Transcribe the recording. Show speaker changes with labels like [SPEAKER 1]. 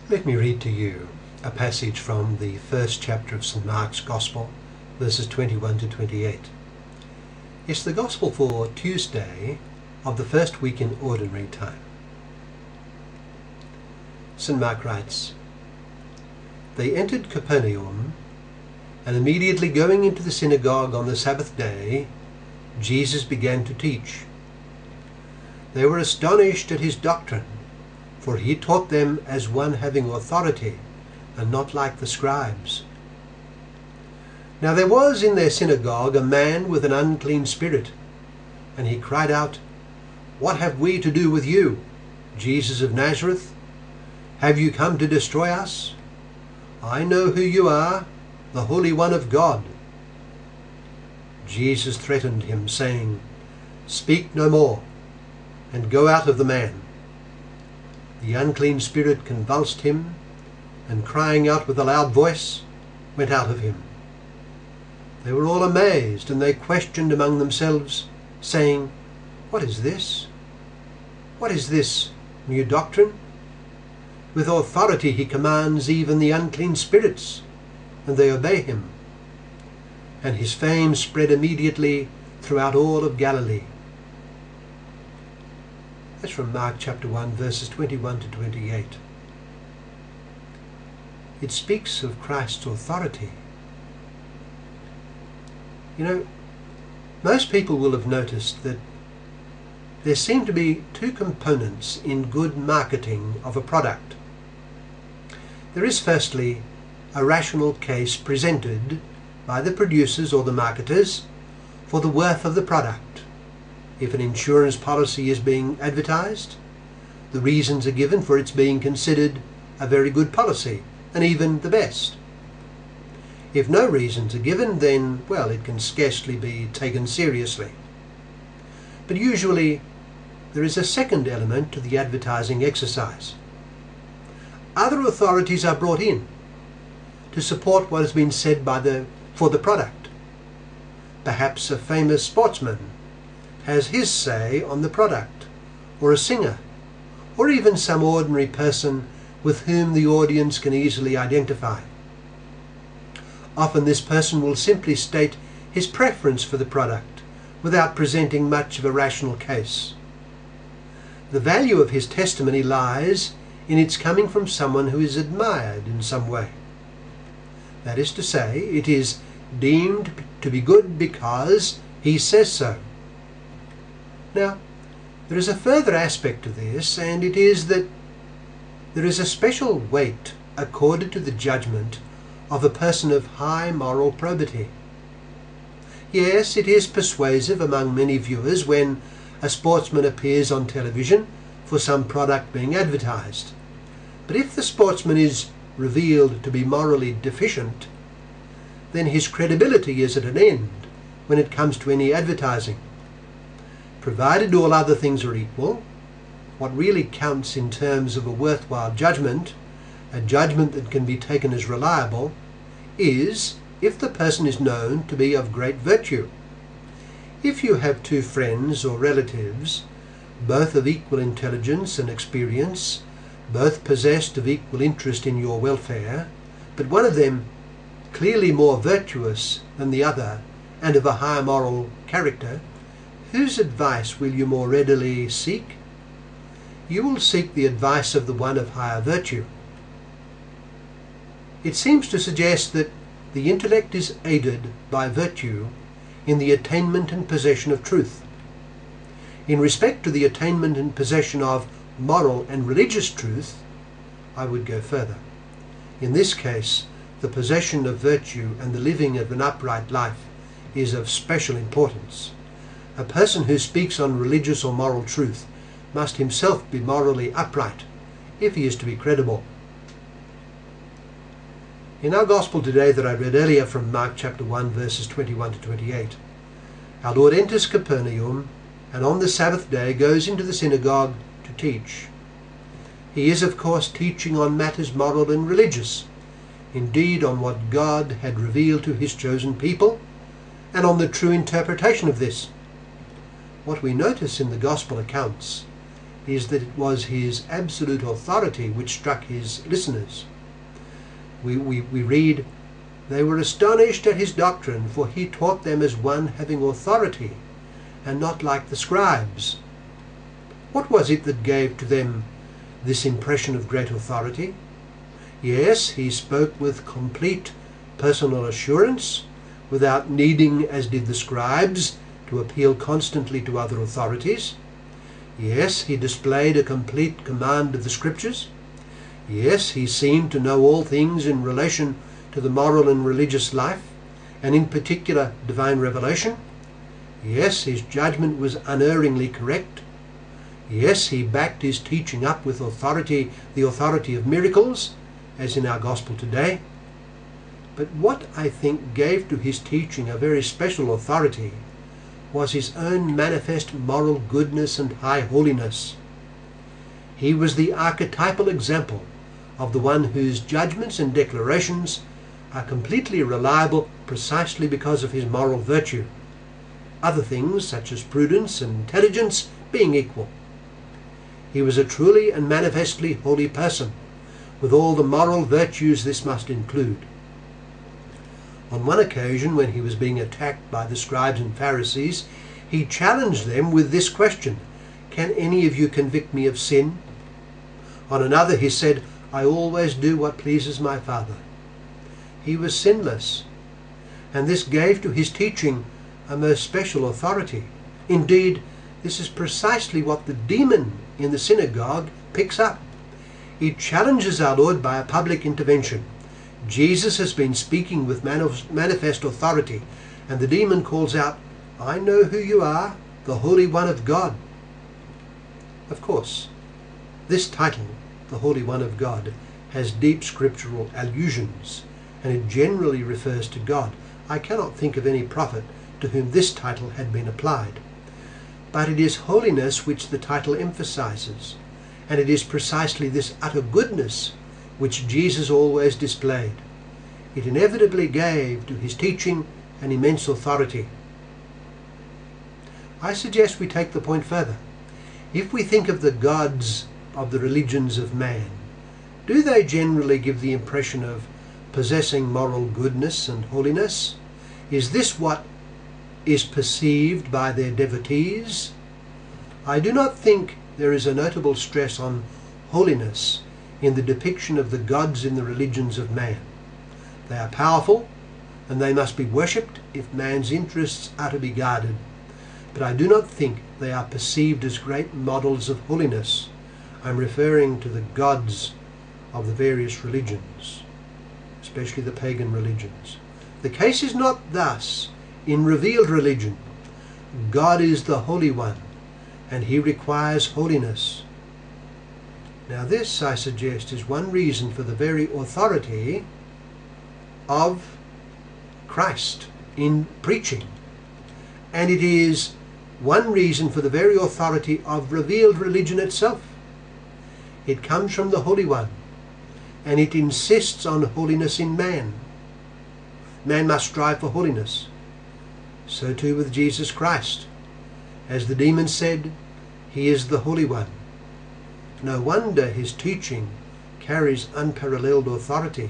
[SPEAKER 1] Let me read to you a passage from the first chapter of St. Mark's Gospel, verses 21 to 28. It's the Gospel for Tuesday of the first week in Ordinary Time. St. Mark writes, "They entered Capernaum, and immediately going into the synagogue on the Sabbath day, Jesus began to teach. They were astonished at his doctrine, for he taught them as one having authority, and not like the scribes. Now there was in their synagogue a man with an unclean spirit, and he cried out, 'What have we to do with you, Jesus of Nazareth? Have you come to destroy us? I know who you are, the Holy One of God.' Jesus threatened him, saying, 'Speak no more, and go out of the man.' The unclean spirit convulsed him, and crying out with a loud voice, went out of him. They were all amazed, and they questioned among themselves, saying, 'What is this? What is this new doctrine? With authority he commands even the unclean spirits, and they obey him.' And his fame spread immediately throughout all of Galilee." That's from Mark chapter 1, verses 21 to 28. It speaks of Christ's authority. You know, most people will have noticed that there seem to be two components in good marketing of a product. There is firstly a rational case presented by the producers or the marketers for the worth of the product. If an insurance policy is being advertised, the reasons are given for its being considered a very good policy, and even the best. If no reasons are given, then, well, it can scarcely be taken seriously. But usually there is a second element to the advertising exercise. Other authorities are brought in to support what has been said for the product. Perhaps a famous sportsman has his say on the product, or a singer, or even some ordinary person with whom the audience can easily identify. Often this person will simply state his preference for the product without presenting much of a rational case. The value of his testimony lies in its coming from someone who is admired in some way. That is to say, it is deemed to be good because he says so. Now, there is a further aspect to this, and it is that there is a special weight accorded to the judgment of a person of high moral probity. Yes, it is persuasive among many viewers when a sportsman appears on television for some product being advertised. But if the sportsman is revealed to be morally deficient, then his credibility is at an end when it comes to any advertising. Provided all other things are equal, what really counts in terms of a worthwhile judgment, a judgment that can be taken as reliable, is if the person is known to be of great virtue. If you have two friends or relatives, both of equal intelligence and experience, both possessed of equal interest in your welfare, but one of them clearly more virtuous than the other and of a high moral character, whose advice will you more readily seek? You will seek the advice of the one of higher virtue. It seems to suggest that the intellect is aided by virtue in the attainment and possession of truth. In respect to the attainment and possession of moral and religious truth, I would go further. In this case, the possession of virtue and the living of an upright life is of special importance. A person who speaks on religious or moral truth must himself be morally upright if he is to be credible. In our Gospel today that I read earlier from Mark chapter 1 verses 21 to 28, our Lord enters Capernaum and on the Sabbath day goes into the synagogue to teach. He is of course teaching on matters moral and religious, indeed on what God had revealed to his chosen people and on the true interpretation of this. What we notice in the Gospel accounts is that it was his absolute authority which struck his listeners. We read, "They were astonished at his doctrine, for he taught them as one having authority, and not like the scribes." What was it that gave to them this impression of great authority? Yes, he spoke with complete personal assurance, without needing, as did the scribes, to appeal constantly to other authorities. Yes, he displayed a complete command of the Scriptures. Yes, he seemed to know all things in relation to the moral and religious life, and in particular divine revelation. Yes, his judgment was unerringly correct. Yes, he backed his teaching up with authority, the authority of miracles, as in our gospel today. But what I think gave to his teaching a very special authority was his own manifest moral goodness and high holiness. He was the archetypal example of the one whose judgments and declarations are completely reliable precisely because of his moral virtue, other things such as prudence and intelligence being equal. He was a truly and manifestly holy person, with all the moral virtues this must include. On one occasion, when he was being attacked by the scribes and Pharisees, he challenged them with this question, "Can any of you convict me of sin?" On another he said, "I always do what pleases my Father." He was sinless, and this gave to his teaching a most special authority. Indeed, this is precisely what the demon in the synagogue picks up. He challenges our Lord by a public intervention. Jesus has been speaking with manifest authority, and the demon calls out, "I know who you are, the Holy One of God." Of course, this title, the Holy One of God, has deep scriptural allusions, and it generally refers to God. I cannot think of any prophet to whom this title had been applied. But it is holiness which the title emphasizes, and it is precisely this utter goodness which Jesus always displayed. It inevitably gave to his teaching an immense authority. I suggest we take the point further. If we think of the gods of the religions of man, do they generally give the impression of possessing moral goodness and holiness? Is this what is perceived by their devotees? I do not think there is a notable stress on holiness in the depiction of the gods in the religions of man. They are powerful, and they must be worshipped if man's interests are to be guarded. But I do not think they are perceived as great models of holiness. I'm referring to the gods of the various religions, especially the pagan religions. The case is not thus in revealed religion. God is the Holy One, and he requires holiness. Now this, I suggest, is one reason for the very authority of Christ in preaching. And it is one reason for the very authority of revealed religion itself. It comes from the Holy One, and it insists on holiness in man. Man must strive for holiness. So too with Jesus Christ. As the demon said, he is the Holy One. No wonder his teaching carries unparalleled authority.